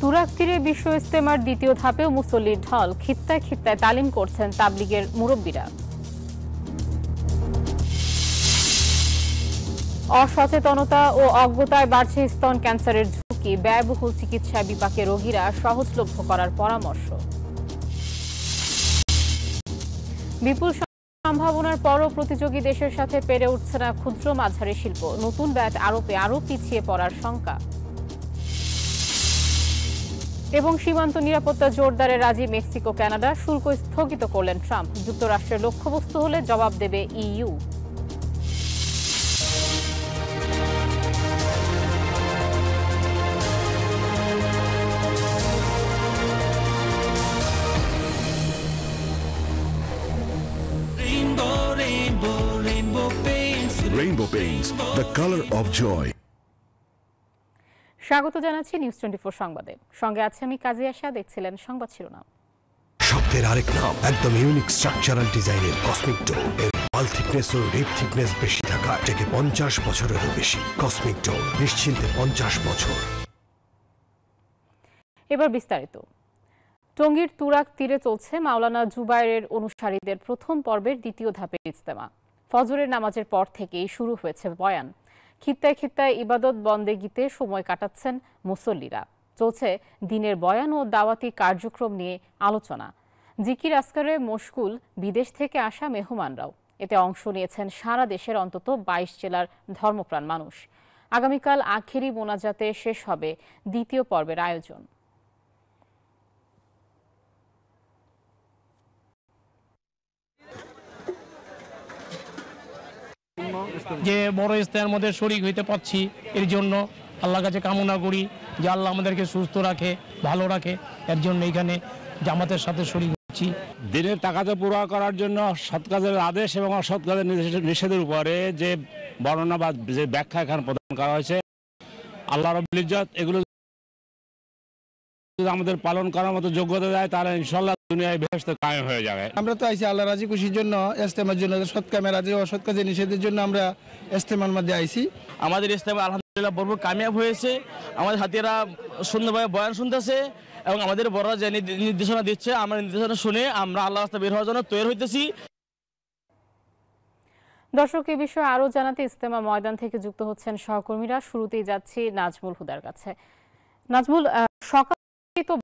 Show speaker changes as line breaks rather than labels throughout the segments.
তুরাগ তীরে বিশ্ব ইজতেমার দ্বিতীয় ধাপেও মুসল্লির ঢল, খিত্তায় খিত্তায় তালিম করছেন তাবলিগের মুরব্বীরা। অসচেতনতা ও অজ্ঞতায় বাড়ছে স্তন ক্যান্সারের ঝুঁকি, ব্যয়বহুল চিকিৎসায় বিপাকে রোগীরা সহজলভ্য করার পরামর্শ। বিপুল সম্ভাবনার পরও প্রতিযোগী দেশের সাথে পেরে উঠছে না ক্ষুদ্র মাঝারি শিল্প, নতুন ব্যাট আরোপে আরও পিছিয়ে পড়ার শঙ্কা। এবং সীমান্ত নিরাপত্তা জোরদারে রাজি মেক্সিকো কানাডা, শুল্ক স্থগিত করলেন ট্রাম্প। যুক্তরাষ্ট্রের লক্ষ্যবস্তু হলে জবাব দেবে EU.
Rainbow Paints, the color of joy.
স্বাগত জানাচ্ছি নিউজ 24 সংবাদে। সঙ্গে আছে আমি কাজী আশা। দেখছিলেন সংবাদ শিরোনাম।
শব্দের আরেক নাম, একদম ইউনিক স্ট্রাকচারাল ডিজাইনের কসমিক ডো। এর ওয়াল থিকনেস ও রিপ থিকনেস বেশি থাকা, থেকে 50 বছরেরও বেশি। কসমিক ডো, নিশ্চিন্তে 50 বছর।
এবার বিস্তারিত। টঙ্গীর তুরাগ তীরে চলছে মাওলানা জুবায়েরের অনুসারীদের প্রথম পর্বের দ্বিতীয় ধাপের ইজতেমা। ফজরের নামাজের পর থেকেই শুরু হয়েছে বয়ান। খিত্তায় খিত্তায় ইবাদত বন্দেগীতে সময় কাটাচ্ছেন মুসল্লিরা। চলছে দিনের বয়ান ও দাওয়াতি কার্যক্রম নিয়ে আলোচনা। জিকির আসকারে মশগুল বিদেশ থেকে আসা মেহমানরাও। এতে অংশ নিয়েছেন সারা দেশের অন্তত 22 জেলার ধর্মপ্রাণ মানুষ। আগামীকাল আখেরি মোনাজাতে শেষ হবে দ্বিতীয় পর্বের আয়োজন।
যে বড় ইস্তেমার মধ্যে শরীক হইতে পারছি, এর জন্য আল্লাহর কাছে কামনা করি যে আল্লাহ আমাদেরকে সুস্থ রাখে, ভালো রাখে। এর জন্য এখানে জামাতের সাথে শরীক হচ্ছি।
দিনের তাকাতে পুরো করার জন্য সৎ কাজের আদেশ এবং অসৎ কাজের নিষেধের উপরে যে বর্ণনা বা যে ব্যাখ্যা এখানে প্রদান করা হয়েছে, আল্লাহ রাব্বুল ইজ্জত এগুলো আমাদের পালন করার মতো যোগ্যতা দেয়, তাহলে ইনশাআল্লাহ দুনিয়ায় বেহেশত কায়েম হয়ে যাবে।
আমরা তো আইছি আল্লাহ রাজি খুশির জন্য, ইজতেমার জন্য, সৎ কামে রাজি অসৎ কাজে নিষেধের জন্য আমরা ইজতেমার মধ্যে আইছি।
আমাদের ইজতেমা আলহামদুলিল্লাহ ভরপুর কামিয়াব হয়েছে। আমাদের হাতিরা সুন্দরভাবে বয়ান শুনতেছে এবং আমাদের বড়রা যে নির্দেশনা দিচ্ছে, আমরা নির্দেশনা শুনে আমরা আল্লাহ রাস্তায় বের হওয়ার জন্য তৈরি হইতেছি।
দর্শক, এই বিষয়ে আরও জানাতে ইজতেমা ময়দান থেকে যুক্ত হচ্ছেন সহকর্মীরা। শুরুতেই যাচ্ছি নাজমুল হুদার কাছে। নাজমুল, সকাল তো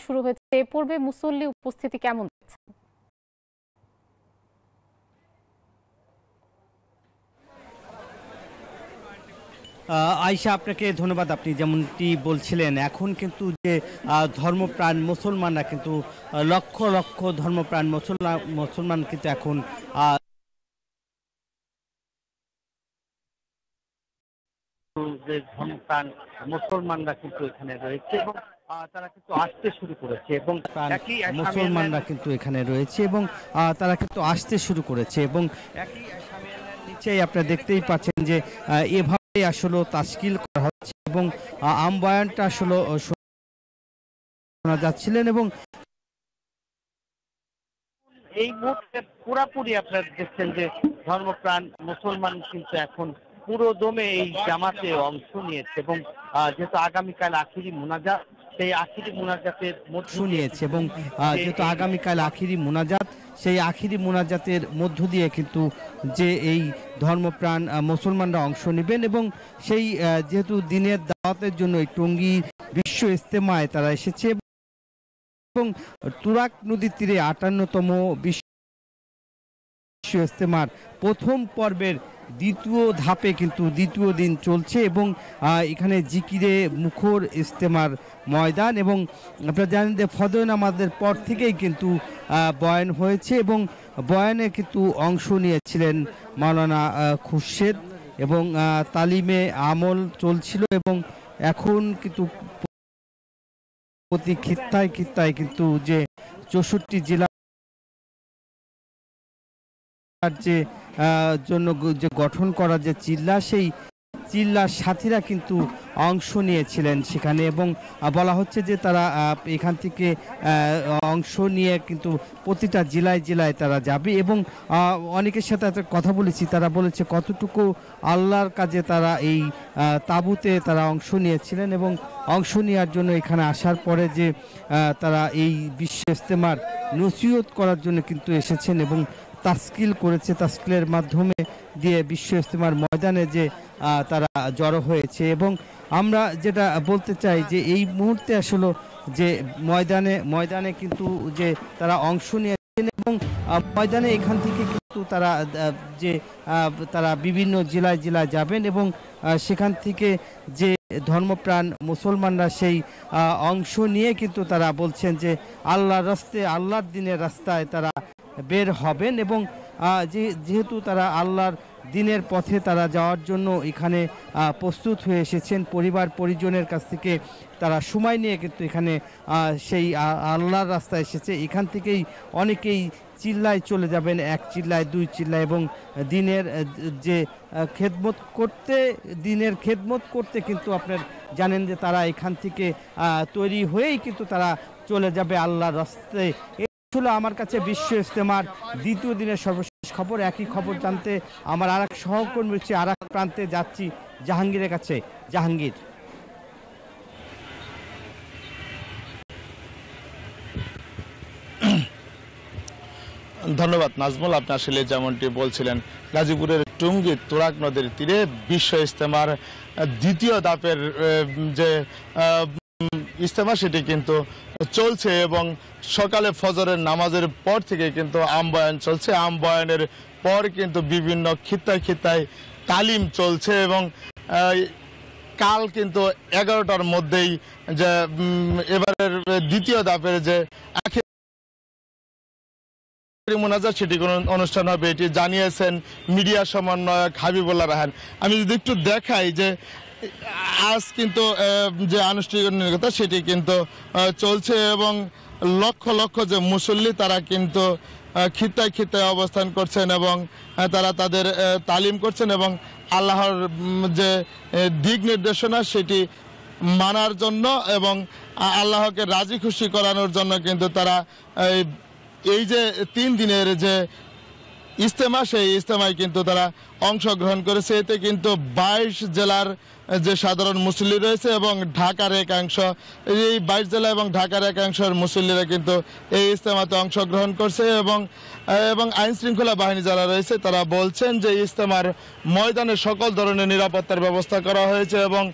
শুরু হয়েছে, এ পর্বে মুসল্লি উপস্থিতি কেমন দেখছেন?
আয়শা, আপনাকে ধন্যবাদ। আপনি যেমনটি বলছিলেন, এখন কিন্তু যে ধর্মপ্রাণ মুসলমানরা কিন্তু লক্ষ লক্ষ ধর্মপ্রাণ মুসলমান কিন্তু এখন যে ধর্মপ্রাণ মুসলমানরা কিন্তু এখানে রয়েছে এবং তারা কিন্তু আসতে শুরু করেছে এবং মুসলমানরা কিন্তু এখানে রয়েছে এবং তারা কিন্তু আসতে শুরু করেছে এবং একই সামিয়ানার নিচেই আপনারা দেখতেই পাচ্ছেন যে এভাবে আসলে তাশকিল করা হচ্ছে এবং আমবয়ানটা আসলে শোনা যাচ্ছিলেন এবং এই মুহূর্তে পুরাপুরি আপনারা দেখছেন যে ধর্মপ্রাণ মুসলমান কিন্তু এখন পুরো দমে এই জামাতে অংশ নিয়েছে এবং যেহেতু আগামীকাল আখিরি মুনাজাত, সেই আখিরি মুনাজাতের মধ্য নিয়েছে এবং যেহেতু আগামীকাল আখিরি মুনাজাত, সেই আখিরি মুনাজাতের মধ্য দিয়ে কিন্তু যে এই ধর্মপ্রাণ মুসলমানরা অংশ নেবেন এবং সেই যেহেতু দিনের দাওয়াতের জন্য এই টঙ্গী বিশ্ব ইজতেমায় তারা এসেছে এবং তুরাগ নদীর তীরে 58তম বিশ্ব ইজতেমার প্রথম পর্বের দ্বিতীয় ধাপে কিন্তু দ্বিতীয় দিন চলছে এবং এখানে জিকিরে মুখর ইজতেমার ময়দান এবং আপনারা জানেন যে ফজর নামাজের পর থেকেই কিন্তু বয়ান হয়েছে এবং বয়ানে কিন্তু অংশ নিয়েছিলেন মাওলানা খুরশেদ এবং তালিমে আমল চলছিল এবং এখন কিন্তু প্রতি খিত্তায় খিত্তায় কিন্তু যে 64 জেলা যে জন্য যে গঠন করা যে চিল্লা, সেই চিল্লার সাথীরা কিন্তু
অংশ নিয়েছিলেন সেখানে, এবং বলা হচ্ছে যে তারা এখান থেকে অংশ নিয়ে কিন্তু প্রতিটা জেলায় জেলায় তারা যাবে। এবং অনেকের সাথে কথা বলেছি, তারা বলেছে কতটুকু আল্লাহর কাজে তারা এই তাঁবুতে তারা অংশ নিয়েছিলেন এবং অংশ নেওয়ার জন্য এখানে আসার পরে যে তারা এই বিশ্ব ইজতেমার নসিহত করার জন্য কিন্তু এসেছেন এবং তাস্কিল করেছে, তাস্কিলের মাধ্যমে দিয়ে বিশ্ব ইজতেমার ময়দানে যে তারা জড়ো হয়েছে। এবং আমরা যেটা বলতে চাই যে এই মুহূর্তে আসলে যে ময়দানে কিন্তু যে তারা অংশ নিয়েছেন এবং ময়দানে এখান থেকে কিন্তু তারা বিভিন্ন জেলায় জেলায় যাবেন এবং সেখান থেকে যে ধর্মপ্রাণ মুসলমানরা সেই অংশ নিয়ে কিন্তু তারা বলছেন যে আল্লাহর দিনের রাস্তায় তারা বের হবেন এবং যেহেতু তারা আল্লাহর দিনের পথে তারা যাওয়ার জন্য এখানে প্রস্তুত হয়ে এসেছেন, পরিবার পরিজনের কাছ থেকে তারা সময় নিয়ে কিন্তু এখানে সেই আল্লাহর রাস্তায় এসেছে। এখান থেকেই অনেকেই চিল্লায় চলে যাবেন, এক চিল্লায় দুই চিল্লায়, এবং দিনের খেদমত করতে কিন্তু আপনার জানেন যে তারা এখান থেকে তৈরি হয়েই কিন্তু তারা চলে যাবে আল্লাহর রাস্তায়। ছিল আমার কাছে বিশ্ব ইজতেমার দ্বিতীয় দিনের সর্বশেষ খবর। একই খবর জানতে আমার আরেক সহকর্মী হচ্ছে আরেক প্রান্তে যাচ্ছি জাহাঙ্গীরের কাছে। জাহাঙ্গীর।
ধন্যবাদ নাজমুল, আপনি আসলে যেমনটি বলছিলেন গাজীপুরের টুঙ্গীর তুরাগ নদীর তীরে বিশ্ব ইজতেমার দ্বিতীয় ধাপের যে ইজতেমা সেটি কিন্তু চলছে এবং সকালে ফজরের নামাজের পর থেকে কিন্তু আমবয়ান চলছে। আমবয়ানের পর কিন্তু বিভিন্ন খিত্তায় তালিম চলছে এবং কাল কিন্তু 11টার মধ্যেই যে এবারের দ্বিতীয় ধাপের যে মোনাজাত সেটি কোন অনুষ্ঠান হবে এটি জানিয়েছেন মিডিয়া সমন্বয়ক হাবিবুল্লাহ রাহান। আমি যদি একটু দেখাই যে আজ কিন্তু যে আনুষ্ঠানিকতা সেটি কিন্তু চলছে এবং লক্ষ লক্ষ যে মুসল্লি তারা কিন্তু খিত্তায় অবস্থান করছেন এবং তারা তাদের তালিম করছেন এবং আল্লাহর যে দিক নির্দেশনা সেটি মানার জন্য এবং আল্লাহকে রাজি খুশি করানোর জন্য কিন্তু তারা এই যে 3 দিনের যে ইজতেমা সেই ইজতেমায় কিন্তু তারা অংশগ্রহণ করেছে। এতে কিন্তু 22 জেলার যে সাধারণ মুসল্লি রয়েছে এবং ঢাকার একাংশ, এই 22 জেলা এবং ঢাকার একাংশের মুসল্লিরা কিন্তু এই ইজতেমাতে অংশগ্রহণ করছে এবং আইন শৃঙ্খলা বাহিনী যারা রয়েছে তারা বলছেন যে ইজতেমার ময়দানে সকল ধরনের নিরাপত্তার ব্যবস্থা করা হয়েছে এবং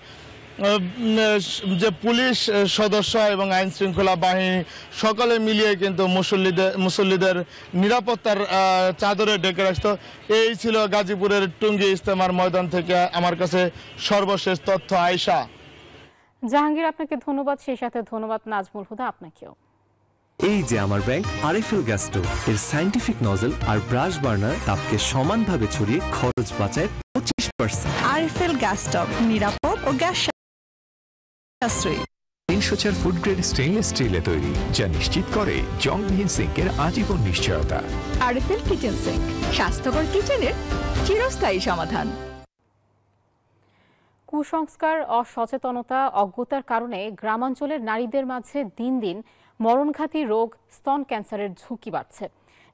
যে পুলিশ সদস্য এবং আইন শৃঙ্খলা বাহিনী সকলে মিলিয়ে কিন্তু মুসল্লিদের নিরাপত্তার চাদরে ডেকে রাখত। এই ছিল গাজীপুরের টুঙ্গী ইজতেমার ময়দান থেকে আমার কাছে সর্বশেষ তথ্য। আয়েশা।
জাহাঙ্গীর, আপনাকে ধন্যবাদ। সেই সাথে ধন্যবাদ নাজমুল হুদা আপনাকেও।
এই যে আমার ব্যাংক আরএফএল গ্যাস স্টোভ, এর সায়েন্টিফিক নজল আর ব্রাশ বার্নার তাপকে সমানভাবে ছড়িয়ে খরচ বাঁচায় 25%।
আরএফএল গ্যাস স্টোভ নিরাপদ ও গ্যাস
304 ফুড গ্রেড স্টেইনলেস স্টিলে তৈরি, যা নিশ্চিত করে জংবিহীন সিঙ্কের আজীবন নিশ্চয়তা।
আরএফএল কিচেন সিঙ্ক, স্বাস্থ্যকর কিচেনের চিরস্থায়ী সমাধান।
কুসংস্কার, অসচেতনতা, অজ্ঞতার কারণে গ্রামাঞ্চলের নারীদের মাঝে দিন দিন মরণঘাতী রোগ স্তন ক্যান্সারের ঝুঁকি বাড়ছে।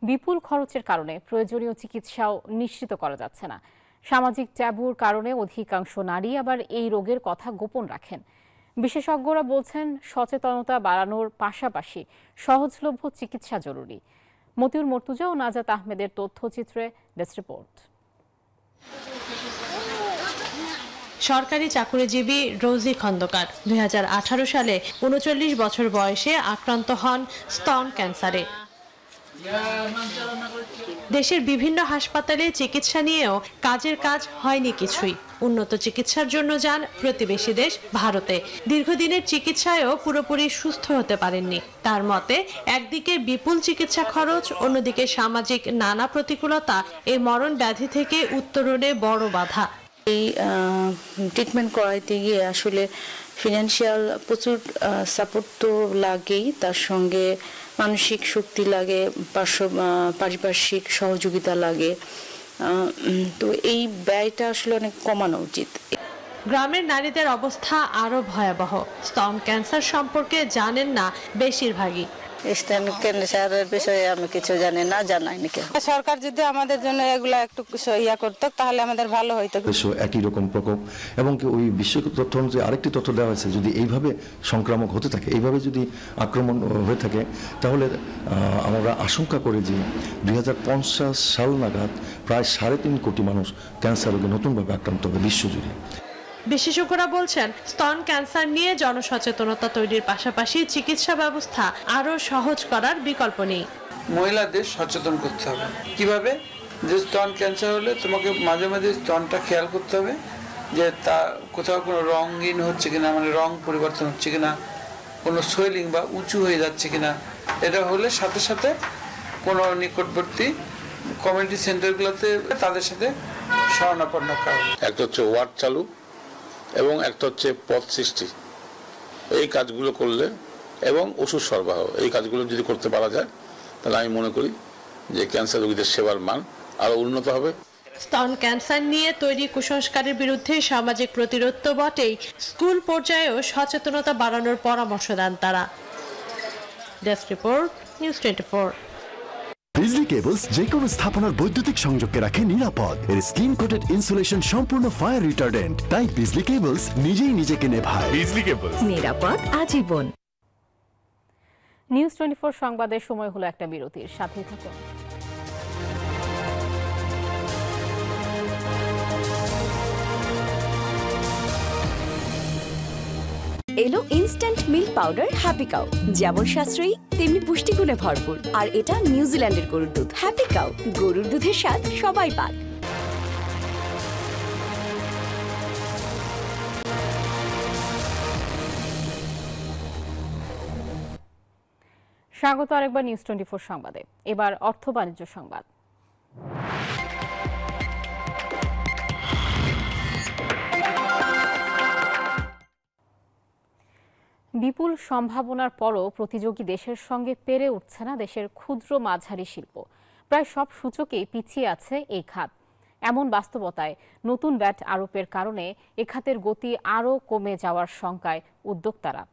বিপুল খরচের কারণে প্রয়োজনীয় চিকিৎসাও নিশ্চিত করা যাচ্ছে না। সামাজিক ট্যাবুর কারণে অধিকাংশ নারী আবার এই রোগের কথা গোপন রাখেন। বিশেষজ্ঞরা বলছেন সচেতনতা বাড়ানোর পাশাপাশি সহজলভ্য চিকিৎসা জরুরি। মতিউর মর্তুজা ও নাজাত আহমেদের তথ্যচিত্রে ডেস্ক রিপোর্ট।
সরকারি চাকুরিজীবী রোজি খন্দকার 2018 সালে 39 বছর বয়সে আক্রান্ত হন স্তন ক্যান্সারে। দেশের বিভিন্ন হাসপাতালে চিকিৎসা নিয়েও কাজের কাজ হয়নি কিছুই। উন্নত চিকিৎসার জন্য যান প্রতিবেশী দেশ ভারতে। দীর্ঘদিনের চিকিৎসায়ও পুরোপুরি সুস্থ হতে পারেননি। তার মতে, একদিকে বিপুল চিকিৎসা খরচ, অন্যদিকে সামাজিক নানা প্রতিকূলতা এই মরণ ব্যাধি থেকে উত্তরণে বড় বাধা।
এই ট্রিটমেন্ট করাইতে গিয়ে আসলে ফিনান্সিয়াল প্রচুর সাপোর্ট তো লাগেই, তার সঙ্গে মানসিক শক্তি লাগে, পারিপার্শ্বিক সহযোগিতা লাগে। তো এই ব্যয়টা আসলে অনেক কমানো উচিত।
গ্রামের নারীদের অবস্থা আরো ভয়াবহ। স্তন ক্যান্সার সম্পর্কে জানেন না বেশিরভাগই।
স্তন ক্যান্সারের বিষয়ে আমি কিছু জানি না, জানাইনি কেউ। সরকার যদি আমাদের জন্য এগুলা একটু ইয়া করতো তাহলে আমাদের ভালো হইতো।
একই রকম প্রকোপ এবং ওই বিশ্ব তথ্য অনুযায়ী আরেকটি তথ্য দেওয়া হয়েছে, যদি এইভাবে সংক্রামক হতে থাকে, এইভাবে যদি আক্রমণ হয়ে থাকে, তাহলে আমরা আশঙ্কা করি যে 2050 সাল নাগাদ প্রায় 3.5 কোটি মানুষ ক্যান্সার রোগে নতুনভাবে আক্রান্ত হবে বিশ্বজুড়ে।
বিশেষজ্ঞরা বলছেন স্তন ক্যান্সার নিয়ে জনসচেতনতা তৈরির পাশাপাশি চিকিৎসা ব্যবস্থা আরো সহজ করার বিকল্প নেই।
মহিলাদের সচেতন করতে হবে কিভাবে, যে স্তন ক্যান্সার হলে তোমাকে মাঝে মাঝে স্তনটা খেয়াল করতে হবে যে তা কোথাও কোনো রঙহীন হচ্ছে কিনা, মানে রং পরিবর্তন হচ্ছে কিনা, কোনো সোয়েলিং বা উঁচু হয়ে যাচ্ছে কিনা। এটা হলে সাথে সাথে কোনো নিকটবর্তী কমিউনিটি সেন্টারগুলোতে তাদের সাথে শরণাপন্ন করা।
একটা হচ্ছে ওয়ার্ড চালু এবং একটা হচ্ছে পথ সৃষ্টি, এই কাজগুলো করলে এবং ওষুধ সরবরাহ, এই কাজগুলো যদি করতে পারা যায় তাহলে আমি মনে করি যে ক্যান্সার রোগীদের সেবার মান আরো উন্নত হবে।
স্তন ক্যান্সার নিয়ে তৈরি কুসংস্কারের বিরুদ্ধে সামাজিক প্রতিরোধ তো বটেই, স্কুল পর্যায়েও সচেতনতা বাড়ানোর পরামর্শ দেন তারা। Desk report, news 24।
বিজলি কেবলস যে কোনো স্থাপনার বৈদ্যুতিক সংযোগকে রাখে নিরাপদ। এর স্কিন কোটেড ইনসুলেশন সম্পূর্ণ ফায়ার রিটার্ডেন্ট, তাই বিজলি কেবলস নিজেই নিজেকে নেভায়। বিজলি কেবলস,
নিরাপদ আজীবন।
নিউজ 24 সংবাদের সময় হলো একটা বিরতির, সাথেই থাকুন।
এলো instant milk powder happy cow, যেমন সাশ্রয়ী তেমনি পুষ্টিগুণে ভরপুর। আর এটা নিউজিল্যান্ডের গরুর দুধ। হ্যাপি কাউ, গরুর দুধের স্বাদ সবাই পাক।
স্বাগত আরেকবার নিউজ 24 সংবাদে। এবার অর্থ বাণিজ্য সংবাদ। বিপুল সম্ভাবনার পরও প্রতিযোগী দেশের সঙ্গে পেরে উঠছে না দেশের ক্ষুদ্র মাঝারি শিল্প। প্রায় সব সূচকেই পিছিয়ে আছে এই খাত। এমন বাস্তবতায় নতুন ভ্যাট আরোপের কারণে এ খাতের গতি আরও কমে যাওয়ার শঙ্কায় উদ্যোক্তারা।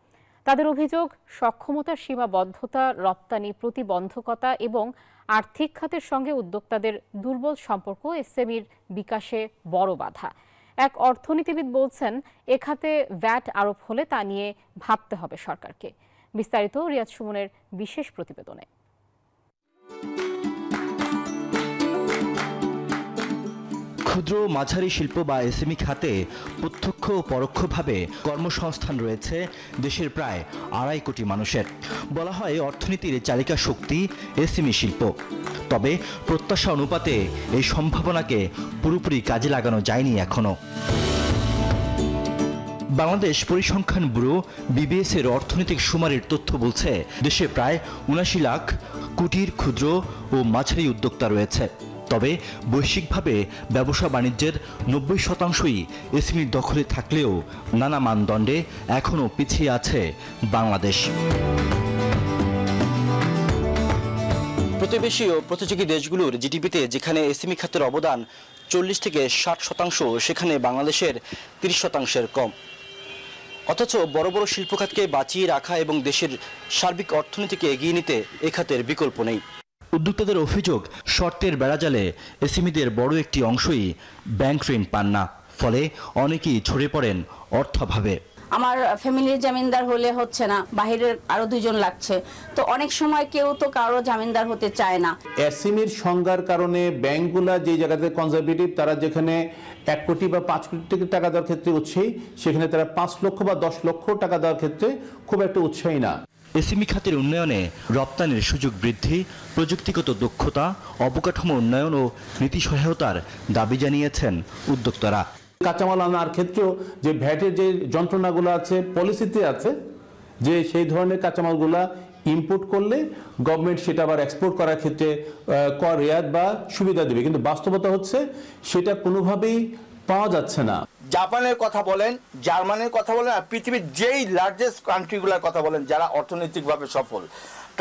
তাদের অভিযোগ, সক্ষমতার সীমাবদ্ধতা, রপ্তানি প্রতিবন্ধকতা এবং আর্থিক খাতের সঙ্গে উদ্যোক্তাদের দুর্বল সম্পর্ক এসএমইর বিকাশে বড় বাধা। এক অর্থনীতিবিদ বলছেন, এ খাতে ভ্যাট আরোপ হলে তা নিয়ে ভাবতে হবে সরকারকে। বিস্তারিত রিয়াজ সুমনের বিশেষ প্রতিবেদনে।
ক্ষুদ্র মাঝারি শিল্প বা এসএমই খাতে প্রত্যক্ষ ও পরোক্ষভাবে কর্মসংস্থান রয়েছে দেশের প্রায় 2.5 কোটি মানুষের। বলা হয় অর্থনীতির চালিকা শক্তি এসএমই শিল্প। তবে প্রত্যাশা অনুপাতে এই সম্ভাবনাকে পুরোপুরি কাজে লাগানো যায়নি এখনো। বাংলাদেশ পরিসংখ্যান ব্যুরো বিবিএস এর অর্থনৈতিক সুমারির তথ্য বলছে, দেশে প্রায় 79 লাখ কুটির, ক্ষুদ্র ও মাঝারি উদ্যোক্তা রয়েছে। তবে বৈশ্বিকভাবে ব্যবসা বাণিজ্যের 90%ই এসএমইর দখলে থাকলেও নানা মানদণ্ডে এখনও পিছিয়ে আছে বাংলাদেশ। প্রতিবেশী ও প্রতিযোগী দেশগুলোর জিডিপিতে যেখানে এসএমই খাতের অবদান 40 থেকে 60%, সেখানে বাংলাদেশের 30%-এর কম। অথচ বড় বড় শিল্প খাতকে বাঁচিয়ে রাখা এবং দেশের সার্বিক অর্থনীতিকে এগিয়ে নিতে এ খাতের বিকল্প নেই। উদ্যোক্তাদের অভিযোগ, শর্তের বেড়াজালে এসএমইদের বড় একটি অংশই ব্যাংক ঋণ পান না, ফলে অনেকেই ছড়ে পড়েন অর্থাভাবে।
আমার ফ্যামিলির জামিনদার হলে হচ্ছে না, বাহিরের আরো 2 জন লাগছে, তো অনেক সময় কেউ তো কারো জামিনদার হতে চায় না।
এসএমইর সংজ্ঞার কারণে ব্যাংকগুলা যে জায়গাতে কনজারভেটিভ, তারা যেখানে 1 কোটি বা 5 কোটি টাকা দেওয়ার ক্ষেত্রে উৎসাহী, সেখানে তারা 5 লক্ষ বা 10 লক্ষ টাকা দেওয়ার ক্ষেত্রে খুব একটা উৎসাহী না। এসএমই খাতের উন্নয়নে রপ্তানির সুযোগ বৃদ্ধি, প্রযুক্তিগত দক্ষতা, অবকাঠামো উন্নয়ন ও নীতি সহায়তার দাবি জানিয়েছেন উদ্যোক্তারা। কাঁচামাল আনার ক্ষেত্রেও যে ভ্যাটের যে যন্ত্রণাগুলো আছে, পলিসিতে আছে যে সেই ধরনের কাঁচামালগুলা ইম্পোর্ট করলে গভর্নমেন্ট সেটা আবার এক্সপোর্ট করার ক্ষেত্রে কর রেয়াত বা সুবিধা দেবে, কিন্তু বাস্তবতা হচ্ছে সেটা কোনোভাবেই পাওয়া যাচ্ছে না।
জাপানের কথা বলেন, জার্মানির কথা বলেন, আর পৃথিবীর যেই লার্জেস্ট কান্ট্রিগুলোর কথা বলেন যারা অর্থনৈতিকভাবে সফল,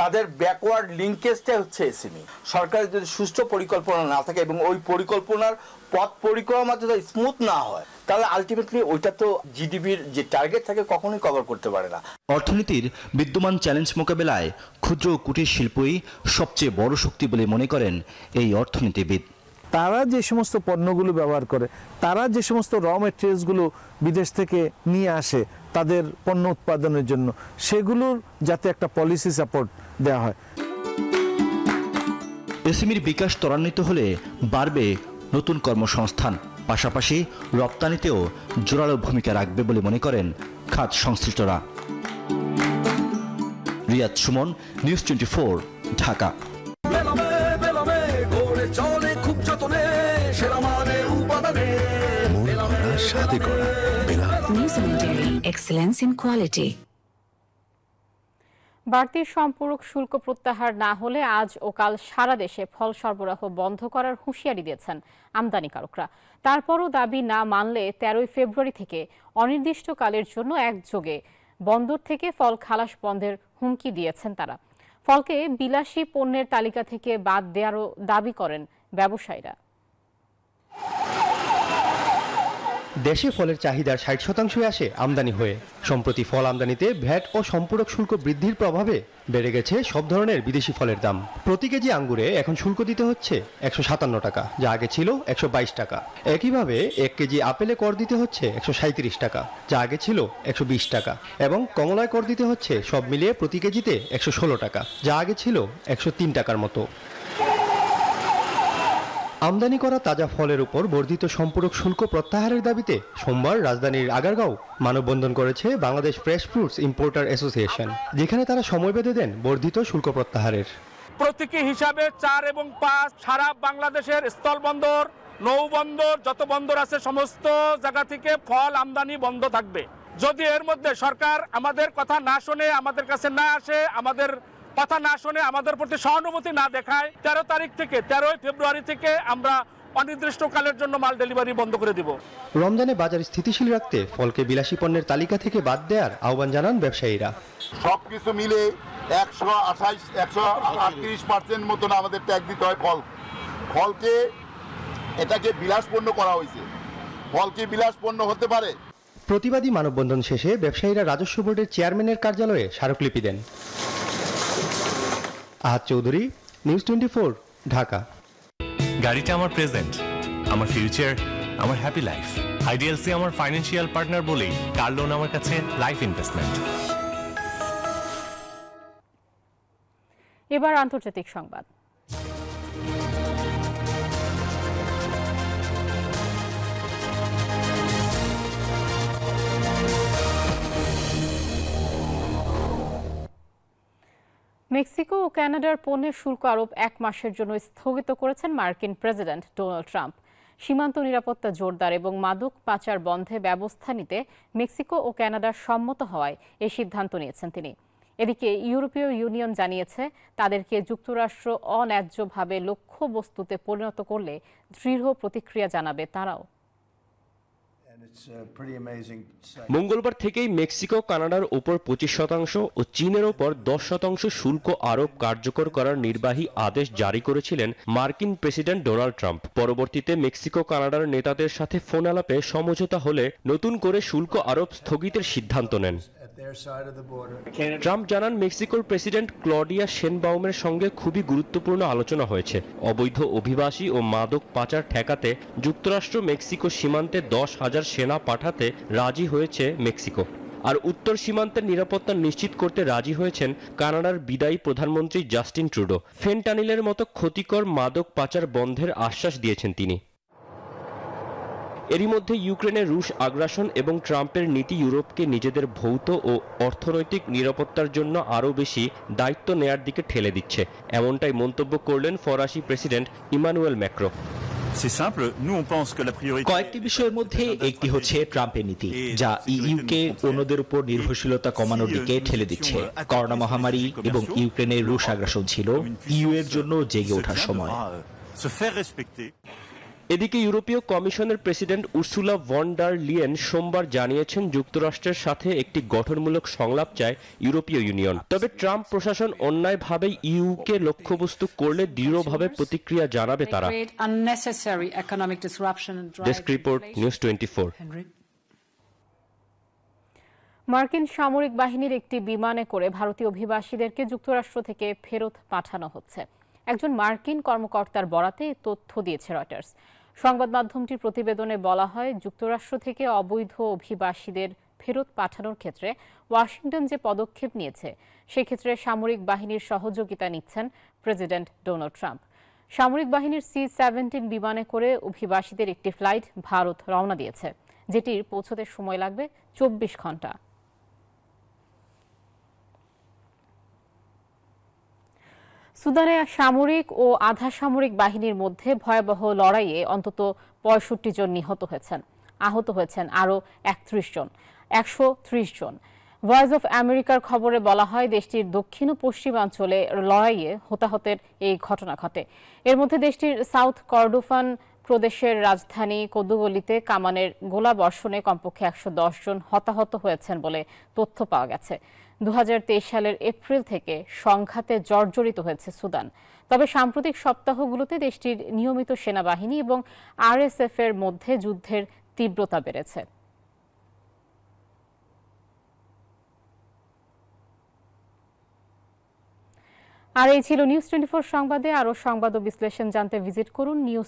তাদের ব্যাকওয়ার্ড লিঙ্কেজটাই হচ্ছে এসএমই। সরকারের যদি সুষ্ঠু পরিকল্পনা না থাকে এবং ওই পরিকল্পনার পথ পরিক্রমা যদি স্মুথ না হয়, তাহলে আলটিমেটলি ওইটা তো জিডিপির যে টার্গেট থাকে কখনোই কভার করতে পারে না।
অর্থনীতির বিদ্যমান চ্যালেঞ্জ মোকাবেলায় ক্ষুদ্র ও কুটির শিল্পই সবচেয়ে বড় শক্তি বলে মনে করেন এই অর্থনীতিবিদ।
তারা যে সমস্ত পণ্যগুলো ব্যবহার করে, তারা যে সমস্ত র মেটেরিয়ালসগুলো বিদেশ থেকে নিয়ে আসে তাদের পণ্য উৎপাদনের জন্য, সেগুলোর যাতে একটা পলিসি সাপোর্ট দেওয়া হয়।
এসএমইর বিকাশ ত্বরান্বিত হলে বাড়বে নতুন কর্মসংস্থান, পাশাপাশি রপ্তানিতেও জোরালো ভূমিকা রাখবে বলে মনে করেন খাত সংশ্লিষ্টরা। রিয়াদ সুমন, নিউজ 24, ঢাকা।
বাড়তি সম্পূরক শুল্ক প্রত্যাহার না হলে আজ ও কাল সারা দেশে ফল সরবরাহ বন্ধ করার হুঁশিয়ারি দিয়েছেন আমদানিকারকরা। তারপরও দাবি না মানলে 13 ফেব্রুয়ারি থেকে অনির্দিষ্টকালের জন্য একযোগে বন্দর থেকে ফল খালাস বন্ধের হুমকি দিয়েছেন তারা। ফলকে বিলাসী পণ্যের তালিকা থেকে বাদ দেওয়ারও দাবি করেন ব্যবসায়ীরা।
দেশে ফলের চাহিদার 60% আসে আমদানি হয়ে। সম্প্রতি ফল আমদানিতে ভ্যাট ও সম্পূরক শুল্ক বৃদ্ধির প্রভাবে বেড়ে গেছে সব ধরনের বিদেশি ফলের দাম। প্রতি কেজি আঙ্গুরে এখন শুল্ক দিতে হচ্ছে 157 টাকা, যা আগে ছিল 122 টাকা। একইভাবে 1 কেজি আপেলে কর দিতে হচ্ছে 137 টাকা, যা আগে ছিল 120 টাকা। এবং কমলায় কর দিতে হচ্ছে সব মিলিয়ে প্রতি কেজিতে 116 টাকা, যা আগে ছিল 103 টাকার মতো। আমদানি করা তাজা ফলের উপর বর্ধিত সম্পূরক শুল্ক প্রত্যাহারের দাবিতে সোমবার রাজধানীর আগারগাঁও মানববন্ধন করেছে Bangladesh fresh fruits importer association, যেখানে তারা সময় বেঁধে দেন বর্ধিত শুল্ক প্রত্যাহারের।
প্রতীকী হিসাবে 4 এবং 5 সারা বাংলাদেশের স্থলবন্দর, নৌবন্দর, যত বন্দর আছে সমস্ত জায়গা থেকে ফল আমদানি বন্ধ থাকবে। যদি এর মধ্যে সরকার আমাদের কথা না শুনে, আমাদের কাছে না আসে, আমাদের কথা না শুনে, আমাদের প্রতি সহানুভূতি না দেখায়, 13 ফেব্রুয়ারি থেকে আমরা অনির্দিষ্টকালের জন্য মাল ডেলিভারি বন্ধ করে দিব।
রমজানে বাজার স্থিতিশীল রাখতে ফলকে বিলাসী পণ্যের তালিকা থেকে বাদ দেওয়ার আহ্বান জানান ব্যবসায়ীরা।
সবকিছু মিলে 138% মতন আমাদের ট্যাক্স দিতে হয়। ফলকে এটাকে বিলাস পণ্য করা হয়েছে, ফলকে বিলাস পণ্য হতে পারে।
প্রতিবাদী মানববন্ধন শেষে ব্যবসায়ীরা রাজস্ব বোর্ডের চেয়ারম্যানের কার্যালয়ে স্মারকলিপি দেন। আহাদ চৌধুরী, নিউজ 24, ঢাকা।
গাড়িটা আমার প্রেজেন্ট, আমার ফিউচার, আমার হ্যাপি লাইফ। আইডিএলসি আমার ফাইন্যান্সিয়াল পার্টনার বলেই কার লোন আমার কাছে লাইফ ইনভেস্টমেন্ট।
এবার আন্তর্জাতিক সংবাদ। মেক্সিকো ও কানাডার পণ্যের শুল্ক আরোপ 1 মাসের জন্য স্থগিত করেছেন মার্কিন প্রেসিডেন্ট ডোনাল্ড ট্রাম্প। সীমান্ত নিরাপত্তা জোরদার এবং মাদক পাচার বন্ধে ব্যবস্থা নিতে মেক্সিকো ও কানাডা সম্মত হওয়ায় এই সিদ্ধান্ত নিয়েছেন তিনি। এদিকে ইউরোপীয় ইউনিয়ন জানিয়েছে তাদেরকে যুক্তরাষ্ট্র অন্যায্যভাবে লক্ষ্যবস্তুতে পরিণত করলে দৃঢ় প্রতিক্রিয়া জানাবে তারাও।
মঙ্গলবার থেকেই মেক্সিকো কানাডার উপর 25% ও চীনের ওপর 10% শুল্ক আরোপ কার্যকর করার নির্বাহী আদেশ জারি করেছিলেন মার্কিন প্রেসিডেন্ট ডোনাল্ড ট্রাম্প। পরবর্তীতে মেক্সিকো কানাডার নেতাদের সাথে ফোন আলাপে সমঝোতা হলে নতুন করে শুল্ক আরোপ স্থগিতের সিদ্ধান্ত নেন। ট্রাম্প জানান, মেক্সিকোর প্রেসিডেন্ট ক্লডিয়া শেনবাউমের সঙ্গে খুবই গুরুত্বপূর্ণ আলোচনা হয়েছে। অবৈধ অভিবাসী ও মাদক পাচার ঠেকাতে যুক্তরাষ্ট্র মেক্সিকো সীমান্তে 10,000 সেনা পাঠাতে রাজি হয়েছে মেক্সিকো। আর উত্তর সীমান্তের নিরাপত্তা নিশ্চিত করতে রাজি হয়েছেন কানাডার বিদায়ী প্রধানমন্ত্রী জাস্টিন ট্রুডো। ফেনটানিলের মতো ক্ষতিকর মাদক পাচার বন্ধের আশ্বাস দিয়েছেন তিনি। এরই মধ্যে ইউক্রেনের রুশ আগ্রাসন এবং ট্রাম্পের নীতি ইউরোপকে নিজেদের ভৌত ও অর্থনৈতিক নিরাপত্তার জন্য আরও বেশি দায়িত্ব নেয়ার দিকে ঠেলে দিচ্ছে, এমনটাই মন্তব্য করলেন ফরাসি প্রেসিডেন্ট ইমানুয়েল ম্যাক্রো।
কয়েকটি বিষয়ের মধ্যে একটি হচ্ছে ট্রাম্পের নীতি, যা ইইউকে অন্যদের উপর নির্ভরশীলতা কমানোর দিকে ঠেলে দিচ্ছে। করোনা মহামারী এবং ইউক্রেনের রুশ আগ্রাসন ছিল ইইউ এর জন্য জেগে ওঠার সময়।
এদিকে ইউরোপীয় কমিশনের president Ursula von der Leyen সোমবার জানিয়েছেন যুক্তরাষ্ট্রের সাথে একটি গঠনমূলক সংলাপ চায় ইউরোপীয় ইউনিয়ন। তবে ট্রাম্প প্রশাসন অন্যায়ভাবে ইউকে লক্ষ্যবস্তু করলে দৃঢ়ভাবে প্রতিক্রিয়া জানাবে তারা। Desk report, news 24।
মার্কিন সামরিক বাহিনীর একটি বিমানে করে ভারতীয় অভিবাসীদেরকে যুক্তরাষ্ট্র থেকে ফেরত পাঠানো হচ্ছে। একজন মার্কিন কর্মকর্তার বরাতে তথ্য দিয়েছে রয়টার্স। সংবাদ মাধ্যমটির প্রতিবেদনে বলা হয়, যুক্তরাষ্ট্র থেকে অবৈধ অভিবাসীদের ফেরত পাঠানোর ক্ষেত্রে ওয়াশিংটন যে পদক্ষেপ নিয়েছে সেক্ষেত্রে সামরিক বাহিনীর সহযোগিতা নিচ্ছেন প্রেসিডেন্ট ডোনাল্ড ট্রাম্প। সামরিক বাহিনীর C-17 বিমানে করে অভিবাসীদের একটি ফ্লাইট ভারত রওনা দিয়েছে, যেটির পৌঁছতে সময় লাগবে 24 ঘন্টা। সুদানে সামরিক ও আধা সামরিক বাহিনীর মধ্যে ভয়াবহ লড়াইয়ে অন্তত 65 জন নিহত হয়েছেন। আহত হয়েছেন আরও 130 জন। ভয়েস অফ আমেরিকার খবরে বলা হয়, দেশটির দক্ষিণ ও পশ্চিমাঞ্চলে লড়াইয়ে হতাহতের এই ঘটনা ঘটে। এর মধ্যে দেশটির সাউথ কর্ডোফান প্রদেশের রাজধানী কদুগলিতে কামানের গোলাবর্ষণে কমপক্ষে 110 জন হতাহত হয়েছেন বলে তথ্য পাওয়া গেছে। 2023 সালের এপ্রিল থেকে সংঘাতে জর্জরিত হয়েছে সুদান। তবে সাম্প্রতিক সপ্তাহগুলোতে দেশটির নিয়মিত সেনাবাহিনী এবং RSF এর মধ্যে যুদ্ধের তীব্রতা বেড়েছে। আর এই ছিল নিউজ 24 সংবাদে। আরও সংবাদ ও বিশ্লেষণ জানতে ভিজিট করুন নিউজ